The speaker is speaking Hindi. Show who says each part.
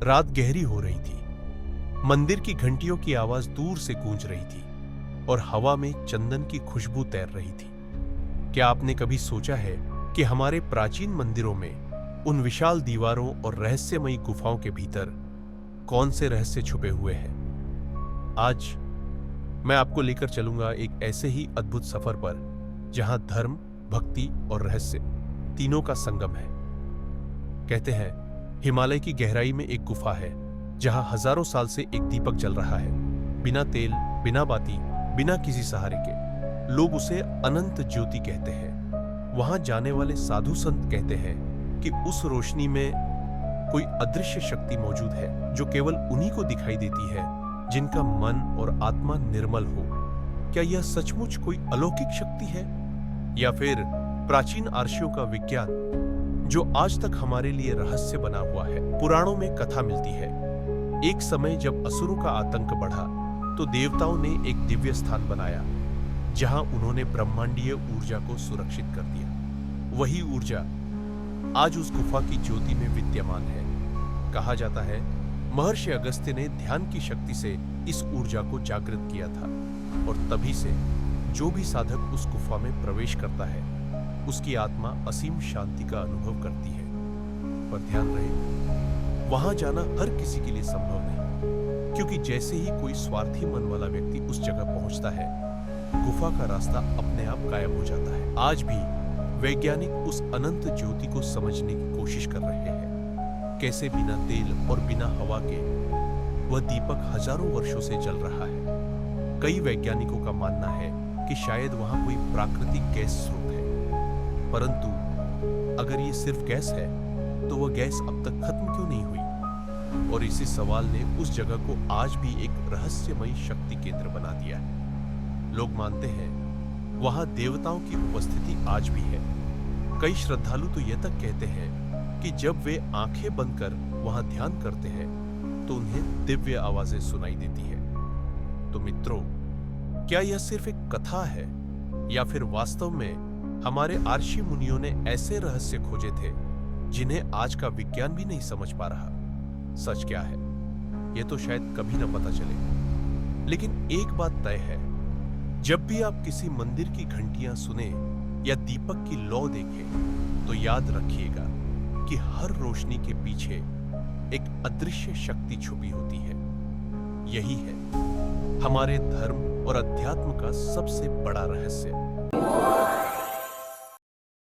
Speaker 1: रात गहरी हो रही थी। मंदिर की घंटियों की आवाज दूर से गूंज रही थी और हवा में चंदन की खुशबू तैर रही थी। क्या आपने कभी सोचा है कि हमारे प्राचीन मंदिरों में उन विशाल दीवारों और रहस्यमयी गुफाओं के भीतर कौन से रहस्य छुपे हुए हैं? आज मैं आपको लेकर चलूंगा एक ऐसे ही अद्भुत सफर पर जहां धर्म, भक्ति और रहस्य तीनों का संगम है। कहते हैं हिमालय की गहराई में एक गुफा है जहां हजारों साल से एक दीपक जल रहा है, बिना तेल, बिना बाती, बिना किसी सहारे के। लोग उसे अनंत ज्योति कहते हैं। वहां जाने वाले साधु संत कहते हैं कि उस रोशनी में कोई अदृश्य शक्ति मौजूद है जो केवल उन्हीं को दिखाई देती है जिनका मन और आत्मा निर्मल हो। क्या यह सचमुच कोई अलौकिक शक्ति है या फिर प्राचीन आर्षियों का विज्ञान जो आज तक हमारे लिए रहस्य बना हुआ है? पुराणों में कथा मिलती है, एक समय जब असुरों का आतंक बढ़ा तो देवताओं ने एक दिव्य स्थान बनाया जहां उन्होंने ब्रह्मांडीय ऊर्जा को सुरक्षित कर दिया। वही ऊर्जा आज उस गुफा की ज्योति में विद्यमान है। कहा जाता है महर्षि अगस्त्य ने ध्यान की शक्ति से इस ऊर्जा को जागृत किया था और तभी से जो भी साधक उस गुफा में प्रवेश करता है उसकी आत्मा असीम शांति का अनुभव करती है। पर ध्यान रहे, वहां जाना हर किसी के लिए संभव नहीं, क्योंकि जैसे ही कोई स्वार्थी मन वाला व्यक्ति उस जगह पहुंचता है, गुफा का रास्ता अपने आप गायब हो जाता है। आज भी वैज्ञानिक उस अनंत ज्योति को समझने की कोशिश कर रहे हैं। कैसे बिना तेल और बिना हवा के वह दीपक हजारों वर्षों से जल रहा है। कई वैज्ञानिकों का मानना है कि शायद वहां कोई प्राकृतिक गैस स्रोत है, परंतु अगर ये सिर्फ गैस है तो वह गैस अब तक खत्म क्यों नहीं हुई? और इसी सवाल ने उस जगह को आज भी एक रहस्यमयी शक्ति केंद्र बना दिया है। लोग मानते हैं वहां देवताओं की उपस्थिति आज भी है। कई श्रद्धालु तो यह तक कहते हैं कि जब वे आंखें बंद कर वहां ध्यान करते हैं तो उन्हें दिव्य आवाजें सुनाई देती है। तो मित्रों, क्या यह सिर्फ एक कथा है या फिर वास्तव में हमारे आर्षि मुनियों ने ऐसे रहस्य खोजे थे जिन्हें आज का विज्ञान भी नहीं समझ पा रहा? सच क्या है यह तो शायद कभी न पता चले, लेकिन एक बात तय है, जब भी आप किसी मंदिर की घंटियां सुने या दीपक की लौ देखें तो याद रखिएगा कि हर रोशनी के पीछे एक अदृश्य शक्ति छुपी होती है। यही है हमारे धर्म और अध्यात्म का सबसे बड़ा रहस्य।